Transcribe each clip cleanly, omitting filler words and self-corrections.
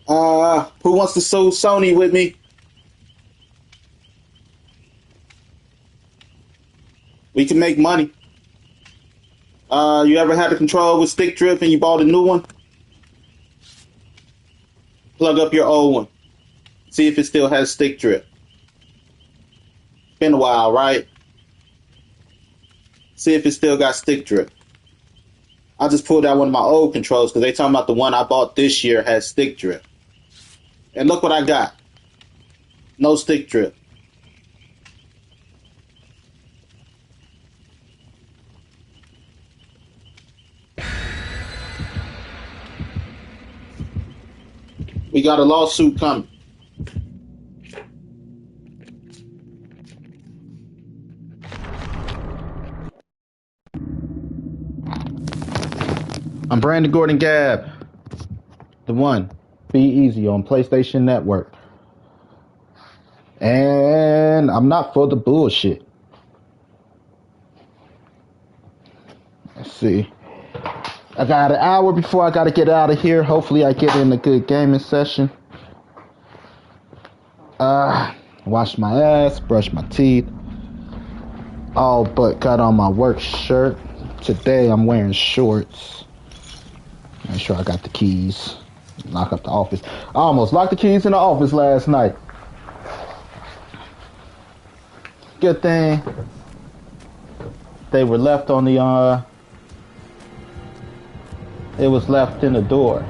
Who wants to sue Sony with me? We can make money. You ever had a controller with stick drift and you bought a new one? Plug up your old one. See if it still has stick drift. Been a while, right? See if it still got stick drift. I just pulled out one of my old controls because they talking about the one I bought this year has stick drift. And look what I got. No stick drift. We got a lawsuit coming. I'm Brandon Gordon Gab, the one. Be Easy on PlayStation Network. And I'm not for the bullshit. Let's see. I got an hour before I got to get out of here. Hopefully I get in a good gaming session. Wash my ass, brush my teeth. All but got on my work shirt. Today I'm wearing shorts. Make sure I got the keys. Lock up the office. I almost locked the keys in the office last night. Good thing they were left on the it was left in the door.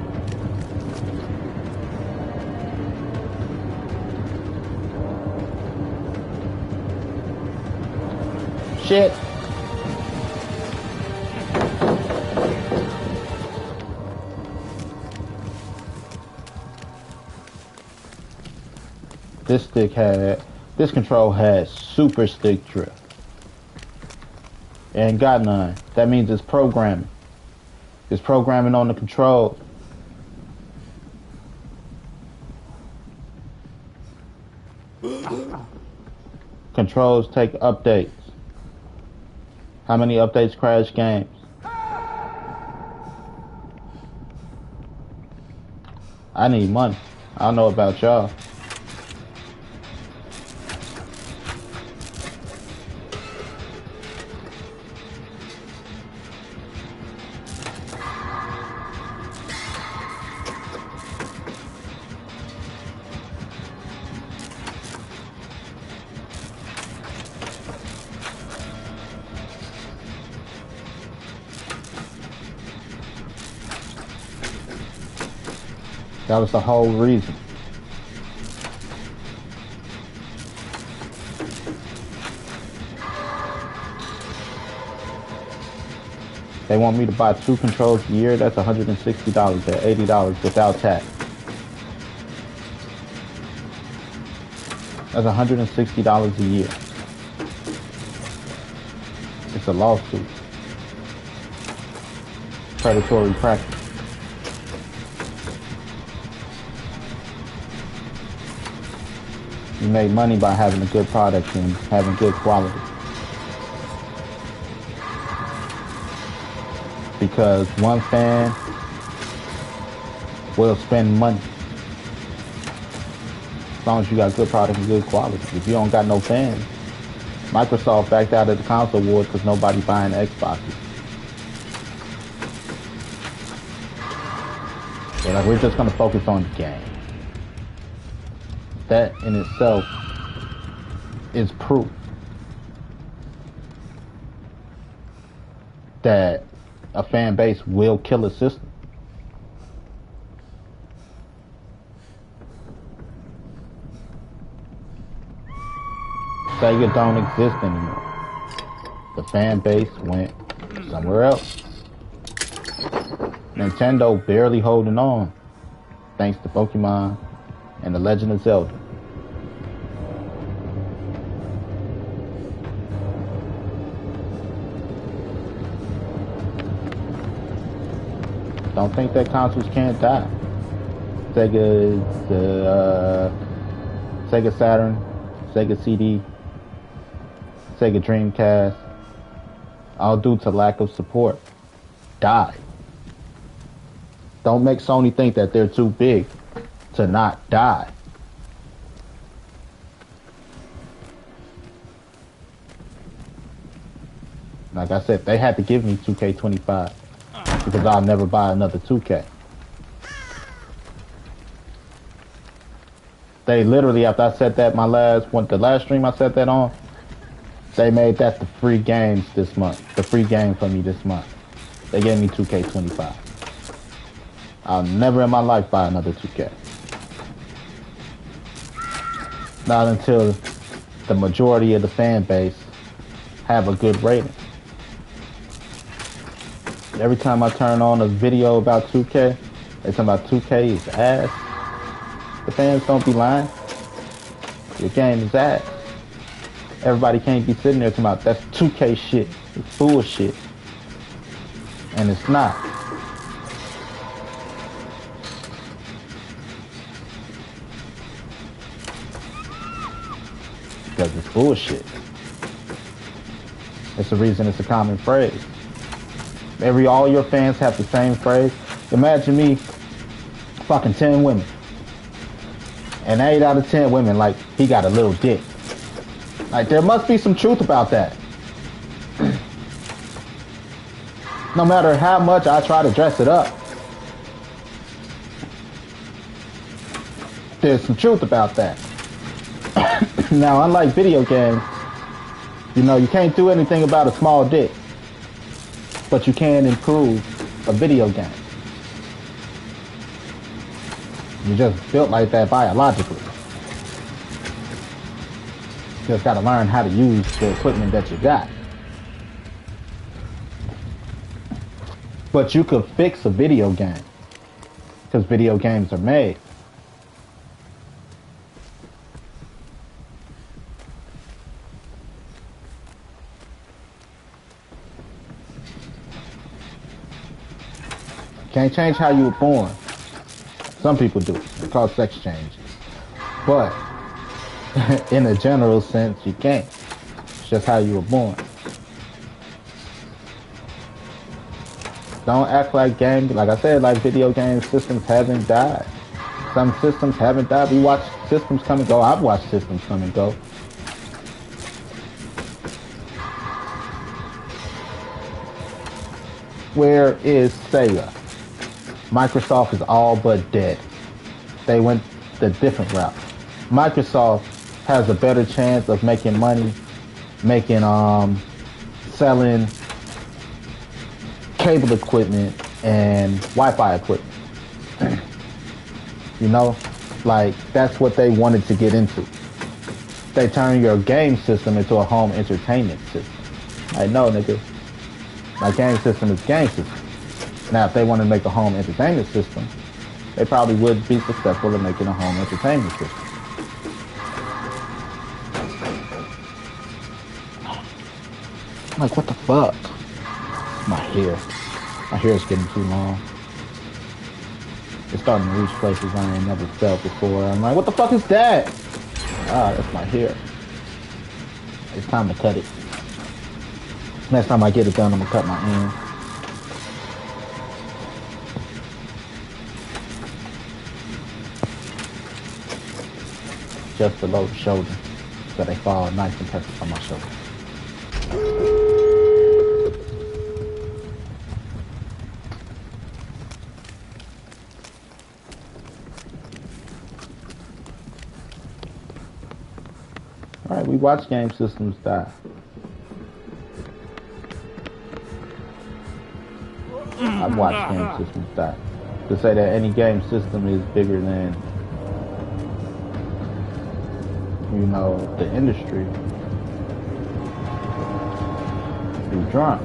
Shit. This control had super stick drift. And got none. That means it's programming. It's programming on the control. Controls take updates. How many updates crash games? I need money. I don't know about y'all. That was the whole reason. They want me to buy 2 controls a year. That's $160 at $80 without tax. That's $160 a year. It's a lawsuit. Predatory practice. You make money by having a good product and having good quality. Because one fan will spend money. As long as you got good product and good quality. If you don't got no fans, Microsoft backed out of the console wars because nobody buying Xboxes. They're like, we're just gonna focus on the game. That in itself is proof that a fan base will kill a system. Sega don't exist anymore. The fan base went somewhere else. Nintendo barely holding on, thanks to Pokemon and The Legend of Zelda. Don't think that consoles can't die. Sega Saturn, Sega CD, Sega Dreamcast, all due to lack of support, died. Don't make Sony think that they're too big to not die. Like I said, they had to give me 2K25 because I'll never buy another 2K. They literally, after I said that the last stream I said that on, they made that the free games this month. The free game for me this month. They gave me 2K25. I'll never in my life buy another 2K. Not until the majority of the fan base have a good rating. Every time I turn on a video about 2K, they talk about 2K is ass. The fans don't be lying. Your game is ass. Everybody can't be sitting there talking about that's 2K shit. It's bullshit. And it's not. Because it's bullshit. It's the reason it's a common phrase. All your fans have the same phrase. Imagine me fucking 10 women. And 8 out of 10 women, like, he got a little dick. Like, there must be some truth about that. No matter how much I try to dress it up, there's some truth about that. Now, unlike video games, you know, you can't do anything about a small dick. But you can improve a video game. You're just built like that biologically. You just gotta learn how to use the equipment that you got. But you could fix a video game. Because video games are made. Can't change how you were born. Some people do. It's called sex change. But in a general sense, you can't. It's just how you were born. Don't act like like I said, like video game systems haven't died. Some systems haven't died. We watch systems come and go. I've watched systems come and go. Where is Sega? Microsoft is all but dead. They went the different route. Microsoft has a better chance of making money, selling cable equipment and Wi-Fi equipment. You know, like that's what they wanted to get into. They turn your game system into a home entertainment system. I know, nigga. My game system is game system. Now, if they want to make a home entertainment system, they probably would be successful in making a home entertainment system. I'm like, what the fuck? My hair. My hair is getting too long. It's starting to reach places I ain't never felt before. I'm like, what the fuck is that? Ah, that's my hair. It's time to cut it. Next time I get it done, I'm gonna cut my end. Just below the shoulder, so they fall nice and perfect on my shoulder. Alright, we watch game systems die. I've watched game systems die. To say that any game system is bigger than, you know, the industry, you're drunk.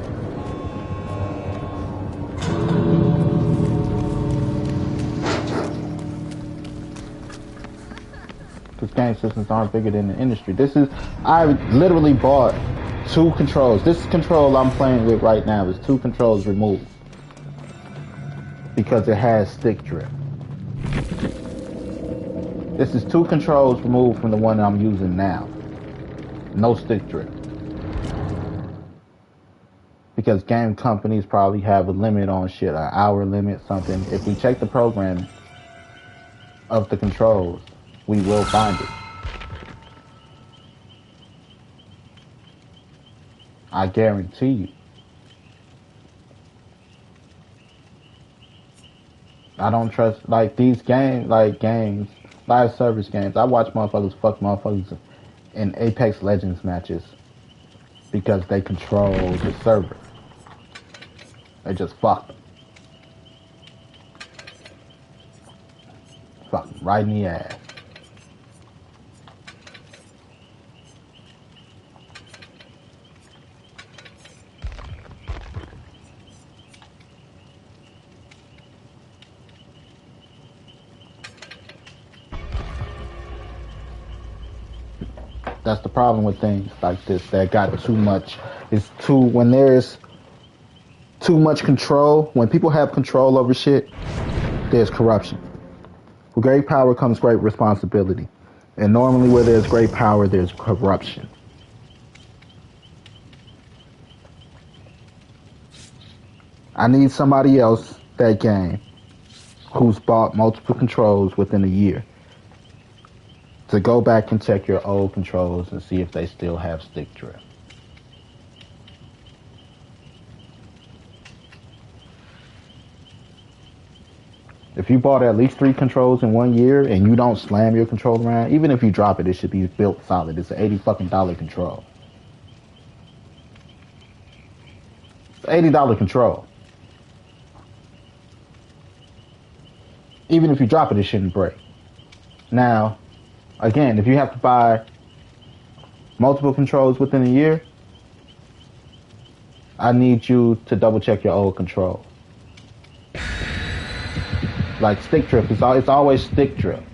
Because game systems aren't bigger than the industry. I literally bought 2 controls. This control I'm playing with right now is 2 controls removed. Because it has stick drift. This is 2 controls removed from the one I'm using now. No stick drift. Because game companies probably have a limit on shit, an hour limit, something. If we check the programming, of the controls, we will find it. I guarantee you. I don't trust like these games, live service games. I watch motherfuckers fuck motherfuckers in Apex Legends matches because they control the server. They just fuck them. Fuck them right in the ass. That's the problem with things like this that got too much. When there's too much control, when people have control over shit, there's corruption. With great power comes great responsibility. And normally where there's great power, there's corruption. I need somebody else that game who's bought multiple controls within a year to go back and check your old controls and see if they still have stick drift. If you bought at least 3 controls in 1 year and you don't slam your controller around, even if you drop it, it should be built solid. It's an $80 control. It's an $80 control. Even if you drop it, it shouldn't break. Now, again, if you have to buy multiple controls within a year, I need you to double check your old control. Like stick drift, it's always stick drift.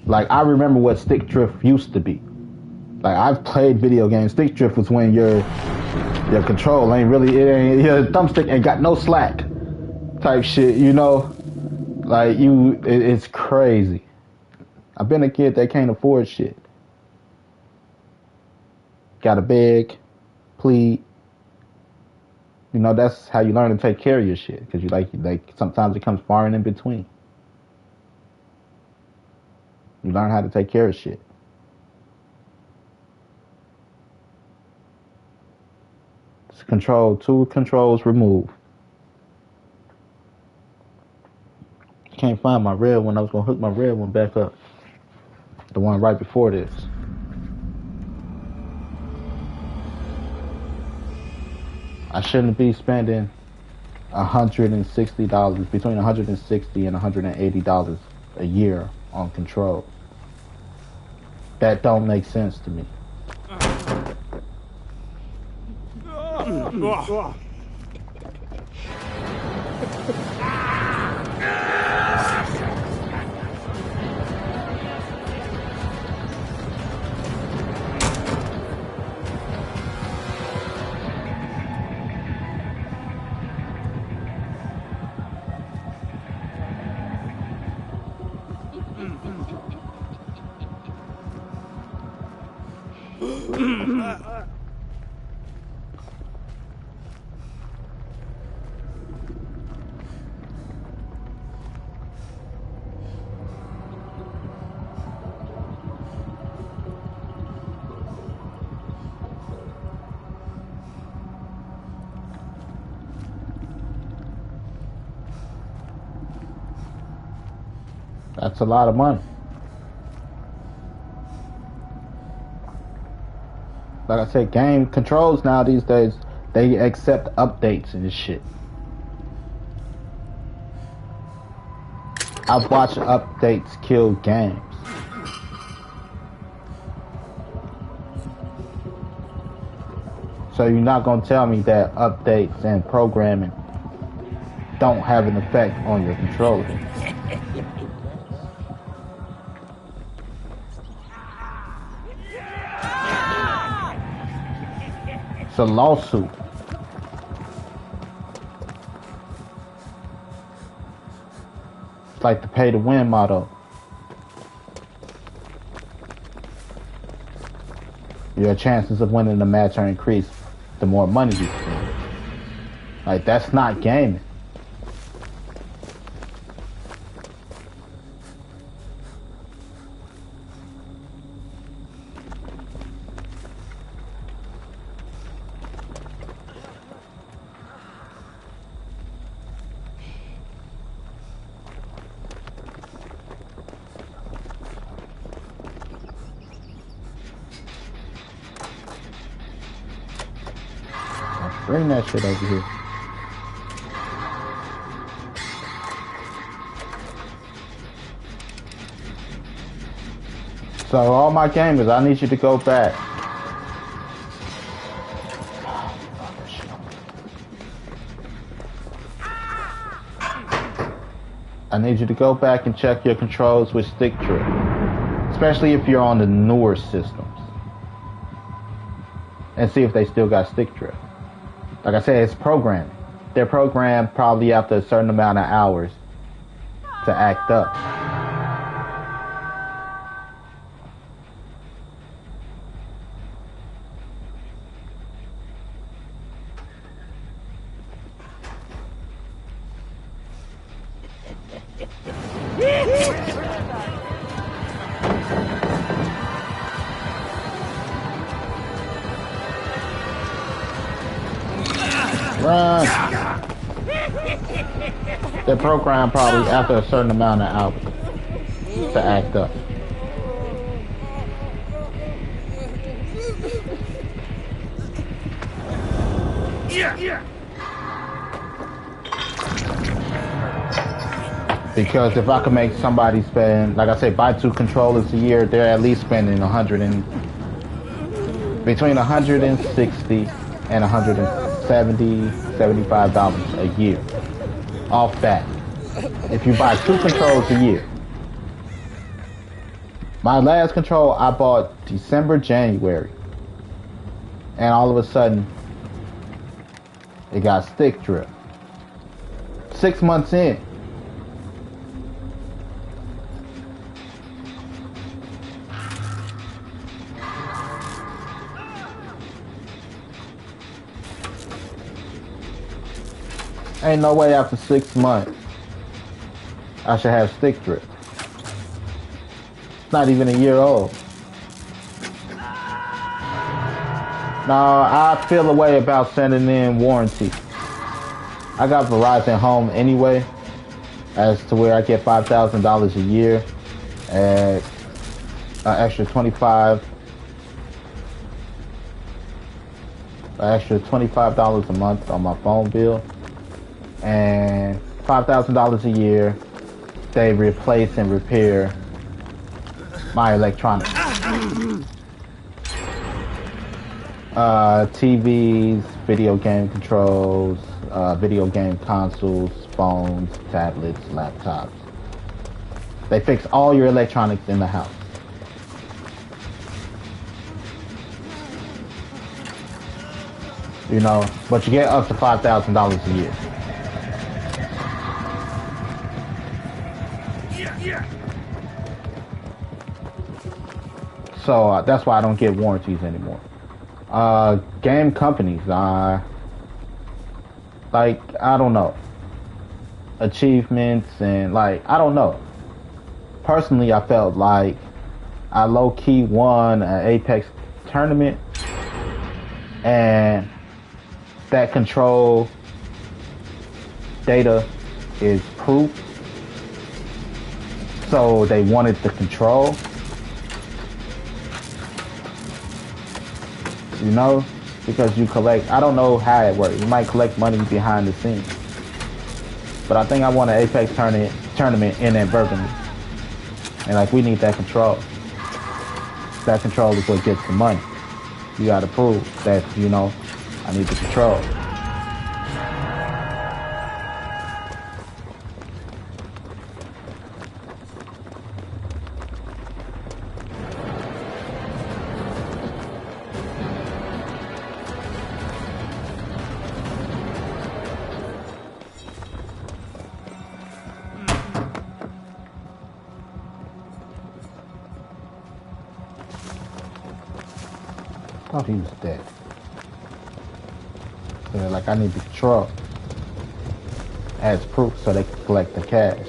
Like I remember what stick drift used to be. Like I've played video games. Stick drift was when your control your thumbstick ain't got no slack type shit, you know? Like it's crazy. I've been a kid that can't afford shit. Got a big pleat. You know, that's how you learn to take care of your shit. Because you like sometimes it comes far and in between. You learn how to take care of shit. It's control, 2 controls removed. Can't find my red one. I was gonna hook my red one back up. The one right before this. I shouldn't be spending $160, between $160 and $180 a year on control. That don't make sense to me. That's a lot of money. Like I said, game controls now these days, they accept updates and this shit. I've watched updates kill games. So you're not gonna tell me that updates and programming don't have an effect on your controller. It's a lawsuit. It's like the pay to win motto. Your chances of winning the match are increased the more money you spend. Like, that's not gaming. Bring that shit over here. So all my gamers, I need you to go back. I need you to go back and check your controls with stick drift, especially if you're on the newer systems, and see if they still got stick drift. Like I said, it's programming. They're programmed probably after a certain amount of hours to act up. Run! They're programmed probably after a certain amount of hours to act up. Because if I could make somebody spend, like I say, buy 2 controllers a year, they're at least spending between $160 and $175 a year off that. If you buy 2 controls a year. My last control I bought December, January, and all of a sudden it got stick drift. 6 months in. Ain't no way after 6 months I should have stick drift. It's not even a year old. Now, I feel a way about sending in warranty. I got Verizon Home anyway, as to where I get $5,000 a year at an extra $25 a month on my phone bill. And $5,000 a year, they replace and repair my electronics. TVs, video game controls, video game consoles, phones, tablets, laptops. They fix all your electronics in the house. You know, but you get up to $5,000 a year. So that's why I don't get warranties anymore. Game companies, like, I don't know, achievements and like, I don't know. Personally, I felt like I low-key won an Apex tournament, and that control data is proof. So they wanted the control. You know, because you collect, I don't know how it works. You might collect money behind the scenes. But I think I won an Apex tournament inadvertently. And like, we need that control. That control is what gets the money. You gotta prove that, you know, I need the control. I thought he was dead. So like, I need the control as proof so they can collect the cash.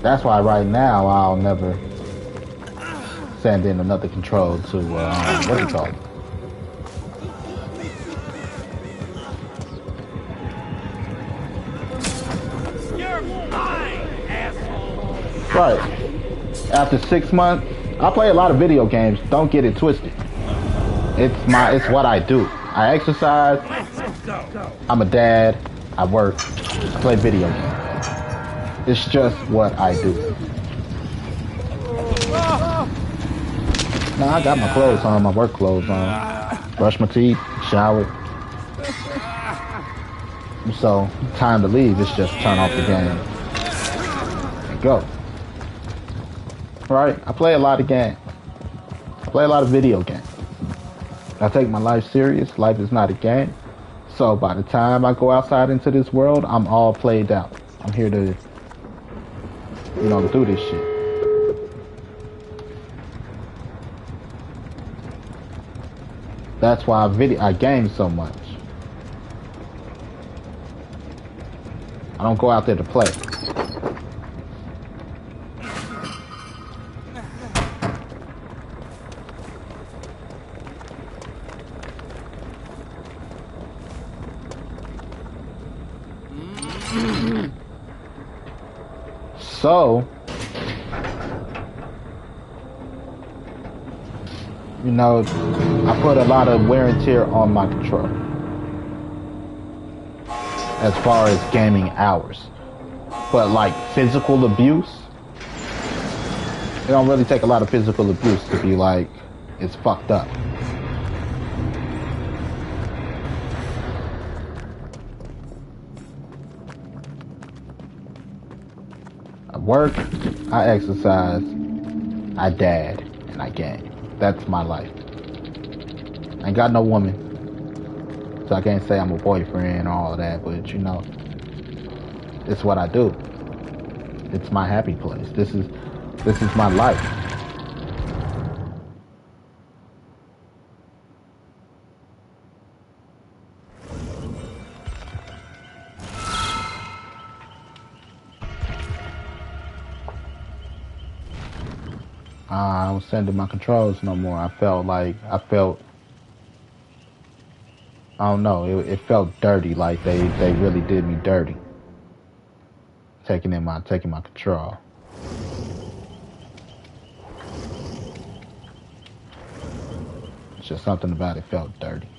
That's why right now I'll never send in another control to what do you call it? You're mine, asshole. Right. After 6 months, I play a lot of video games. Don't get it twisted. It's what I do. I exercise. I'm a dad. I work. I play video games. It's just what I do. Now I got my clothes on, my work clothes on. Brush my teeth, shower. So, time to leave. It's just turn off the game and go. Right? I play a lot of games. I play a lot of video games. I take my life serious. Life is not a game. So by the time I go outside into this world, I'm all played out. I'm here to, do this shit. That's why I game so much. I don't go out there to play. So, I put a lot of wear and tear on my controller as far as gaming hours. But like physical abuse, it don't really take a lot of physical abuse to be like, it's fucked up. I work, I exercise, I dad, and I game. That's my life. I ain't got no woman, so I can't say I'm a boyfriend and all of that, but it's what I do. It's my happy place. This is my life. I was sending my controls no more. I felt, I don't know, it felt dirty, like they really did me dirty. Taking my control. It's just something about it felt dirty.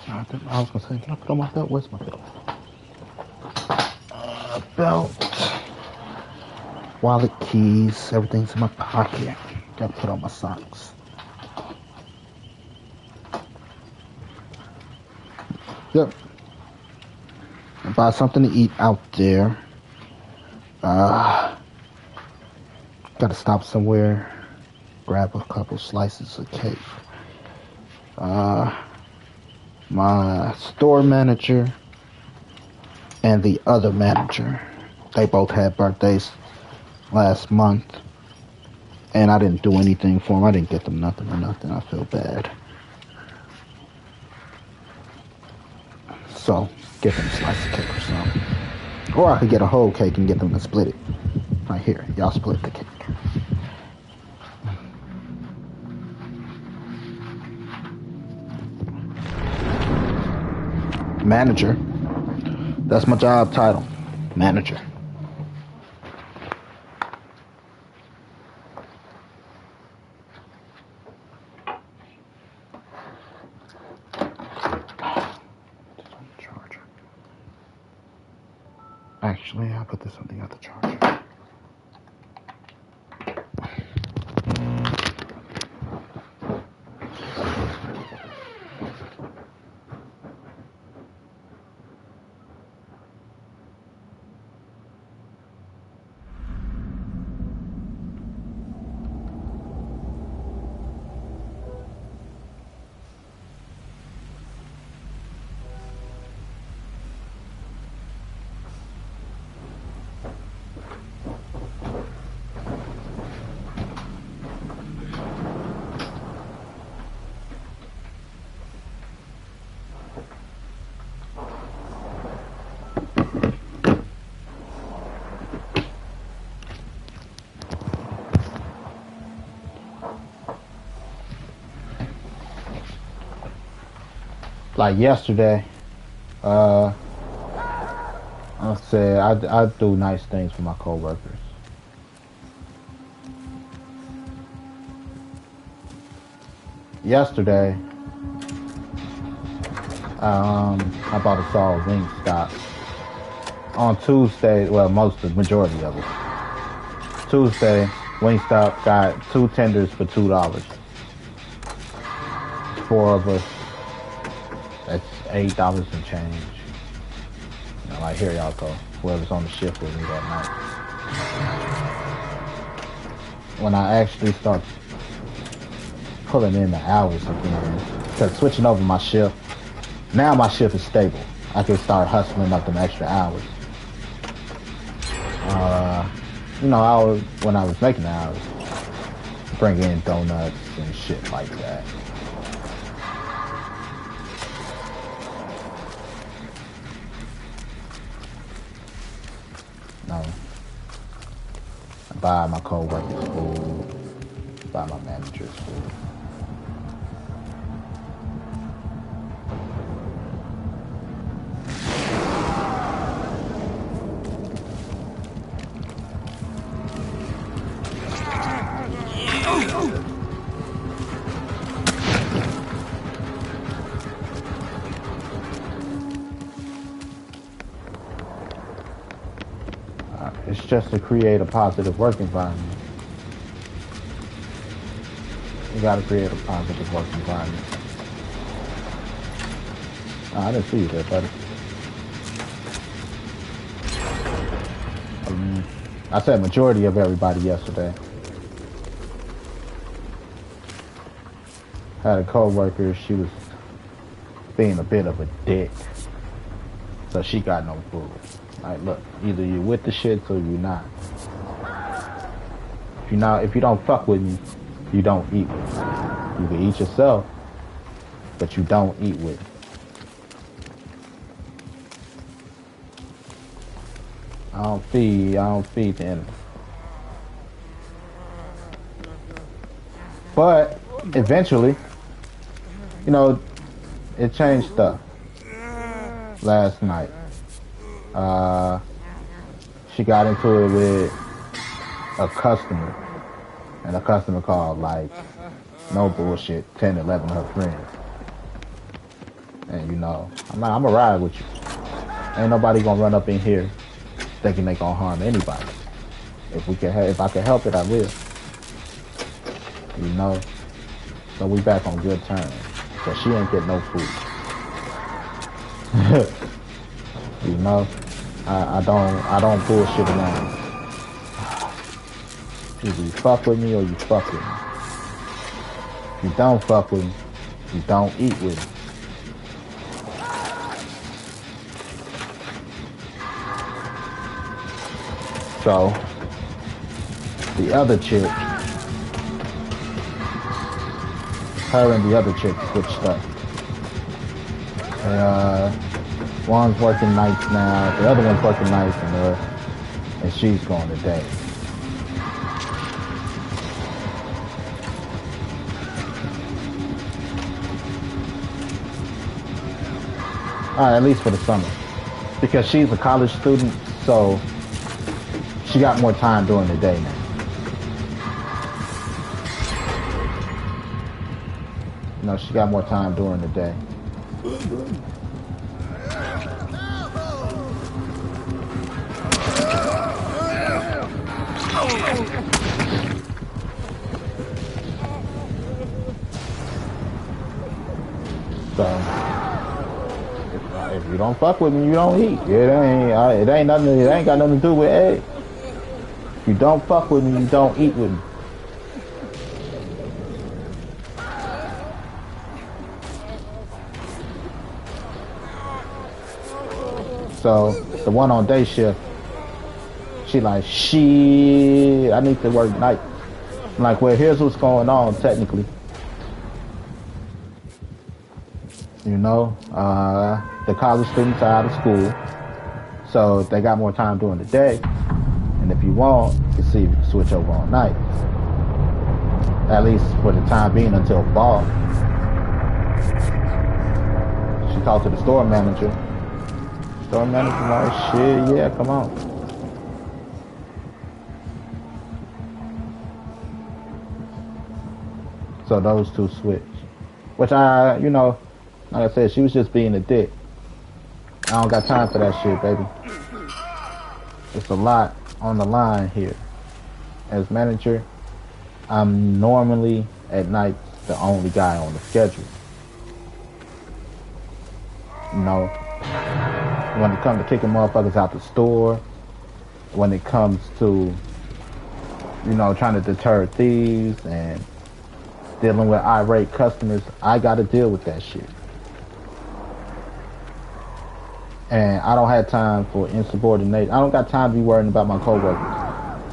I was gonna say, can I put on my belt? Where's my belt? Belt, wallet, keys, everything's in my pocket. Gotta put on my socks. Yep. Buy something to eat out there. Gotta stop somewhere, grab a couple slices of cake. My store manager and the other manager, they both had birthdays last month, and I didn't do anything for them. I didn't get them nothing or nothing. I feel bad. So, get them a slice of cake or something. Or I could get a whole cake and get them to split it. Right here, y'all split the cake. Manager. That's my job title. Manager. Actually, I'll put this on the other charger. Like yesterday, I said I do nice things for my coworkers. yesterday, I bought us all Wingstop. On Tuesday, well, the majority of it. Tuesday, Wingstop got 2 tenders for $2. 4 of us. That's $8 and change. You know, like, here y'all go. Whoever's on the shift with me that night. When I actually start pulling in the hours again, because switching over my shift, now my shift is stable. I can start hustling up them extra hours. You know, when I was making the hours, bring in donuts and shit like that. No. I buy my co-workers food, buy my managers food. It's just to create a positive work environment. You gotta create a positive work environment. I didn't see you there, buddy. I said majority of everybody yesterday. Had a co-worker, she was being a bit of a dick. So she got no food. Like, look, either you with the shits or you not. If you don't fuck with me, you don't eat with me. You can eat yourself, but you don't eat with me. I don't feed the enemy. But eventually, you know, it changed stuff. Last night, she got into it with a customer, and a customer called, like, no bullshit, 10, 11 of her friends. And you know, I'm gonna ride with you. Ain't nobody gonna run up in here thinking they gonna harm anybody. If I can help it, I will. You know, so we back on good terms. So she ain't get no food. You know, I don't bullshit around. Either you fuck with me or you fuck with me. If you don't fuck with me, you don't eat with me. So the other chick, her and the other chick switched up. One's working nights now, the other one's working nights, and she's going to day. At least for the summer. Because she's a college student, so she got more time during the day now. You know, she got more time during the day. So, if you don't fuck with me, you don't eat. It ain't got nothing to do with eggs. If you don't fuck with me, you don't eat with me. So the one on day shift, she like, shit, I need to work night. I'm like, well, here's what's going on technically. You know, the college students are out of school, so they got more time during the day. And if you want, you can see if you can switch over on night. At least for the time being until fall. She talked to the store manager. Store manager like, shit, yeah, come on. So those two switched. Which you know, like I said, she was just being a dick. I don't got time for that shit, baby. It's a lot on the line here. As manager, I'm normally at night the only guy on the schedule. You know, when it comes to kicking motherfuckers out the store, when it comes to, you know, trying to deter thieves and dealing with irate customers, I gotta deal with that shit. And I don't have time for insubordination. I don't got time to be worrying about my coworkers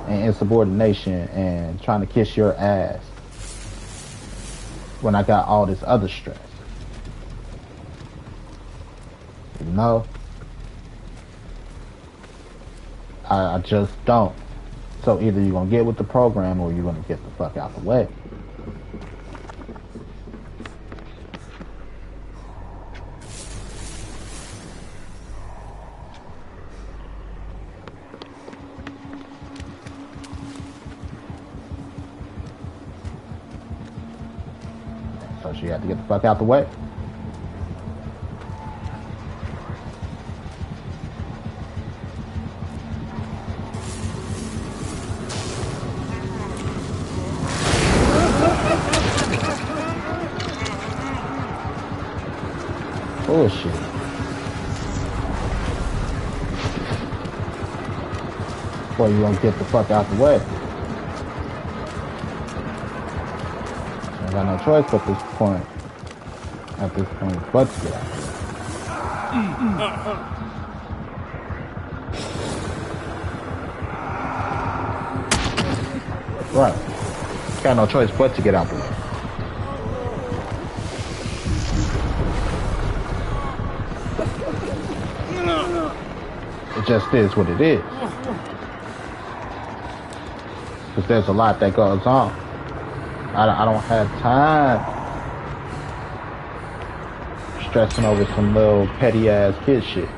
and insubordination and trying to kiss your ass when I got all this other stress. You know? I just don't. So either you're gonna get with the program or you're gonna get the fuck out the way. So she had to get the fuck out the way. Bullshit. Boy, you gonna get the fuck out the way. I got no choice at this point. But to get out. Right. Got no choice but to get out the way. It just is what it is. Because there's a lot that goes on. I don't have time stressing over some little petty ass kid shit.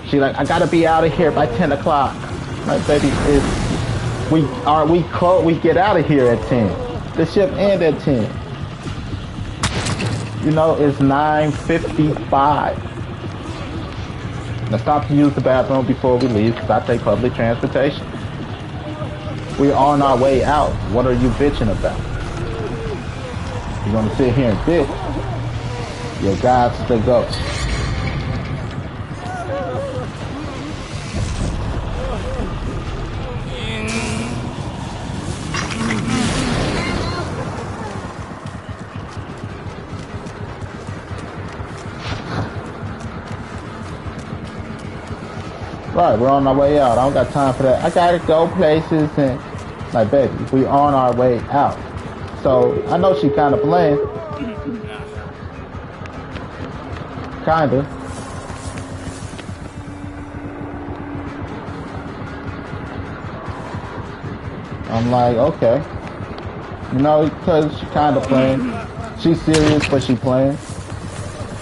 She like, I gotta be out of here by 10 o'clock. Like, baby, we get out of here at 10. The shift ends at 10. You know, it's 9:55. Now stop to use the bathroom before we leave, because I take public transportation. We're on our way out. What are you bitching about? You're gonna sit here and bitch? You got to go. Right, we're on our way out. I don't got time for that. I gotta go places and, like, baby, we on our way out. So I know she kind of playing. Kinda. I'm like, okay. You know, because she kind of playing. She's serious, but she playing.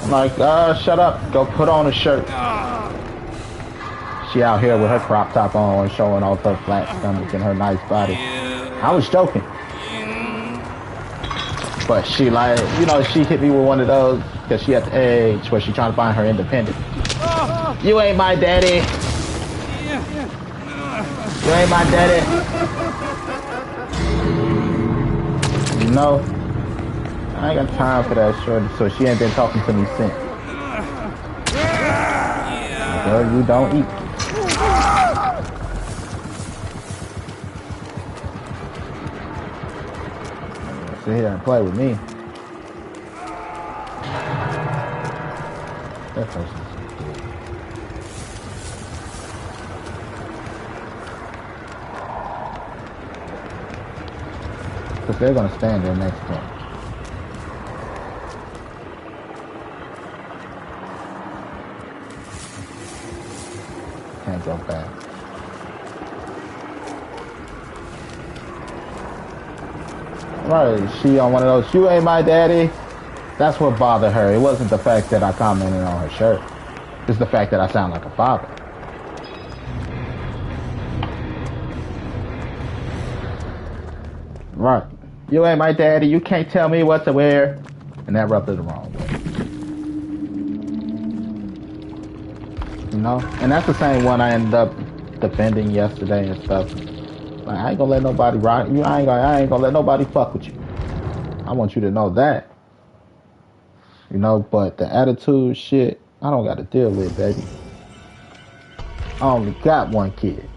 I'm like, shut up. Go put on a shirt. She out here with her crop top on, showing off her flat stomach and her nice body. I was joking. But she like, you know, she hit me with one of those, because she at the age where she trying to find her independence. You ain't my daddy. You ain't my daddy. No. I ain't got time for that shorty, so she ain't been talking to me since. Girl, you don't eat. Sit here and play with me. That person's because they're gonna stand there next to him. Can't go back. Right, she on one of those, you ain't my daddy. That's what bothered her. It wasn't the fact that I commented on her shirt. It's the fact that I sound like a father. Right. You ain't my daddy. You can't tell me what to wear. And that rubbed her the wrong way. You know? And that's the same one I ended up defending yesterday and stuff. Like, I ain't gonna let nobody rock you. I ain't gonna let nobody fuck with you. I want you to know that. You know, but the attitude shit, I don't gotta deal with, baby. I only got one kid.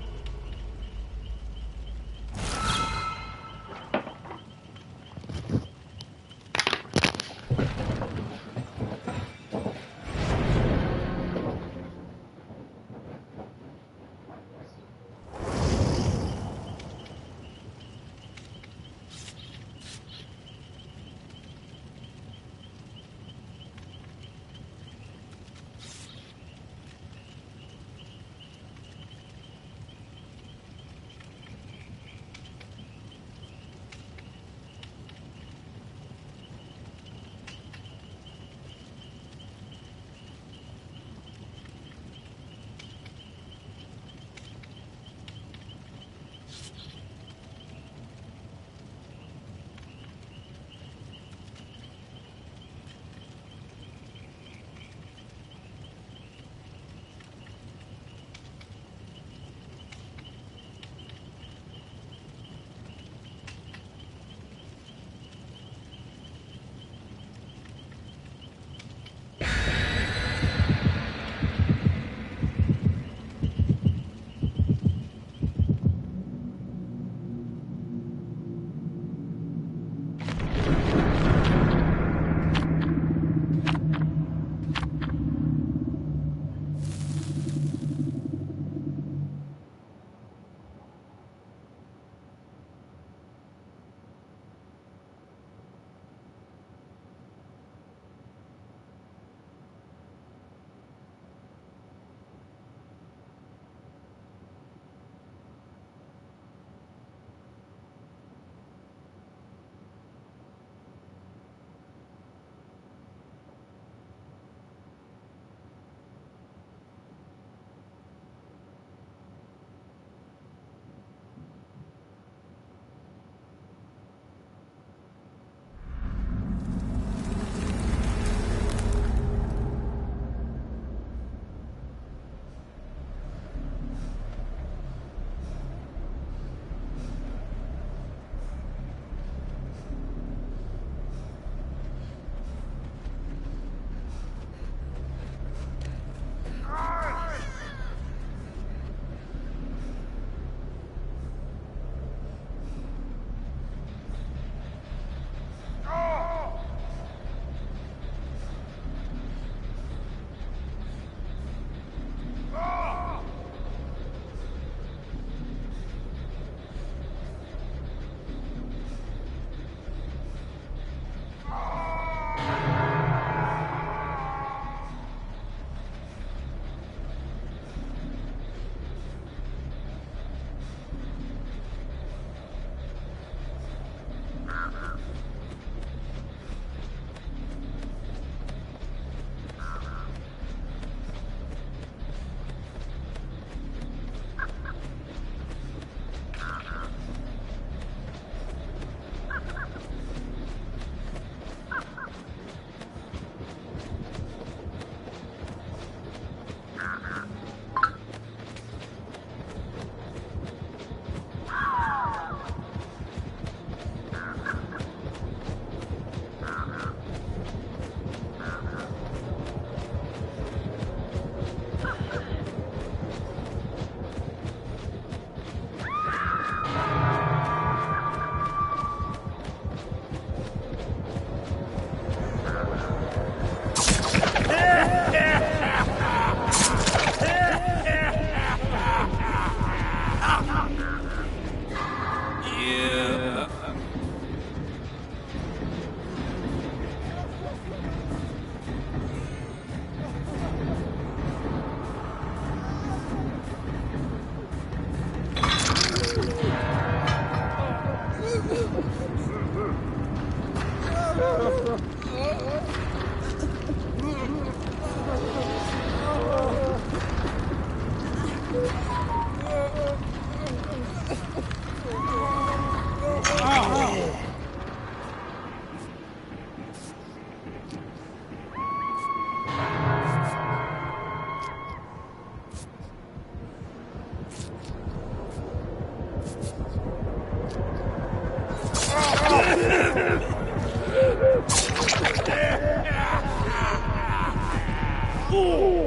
Fool!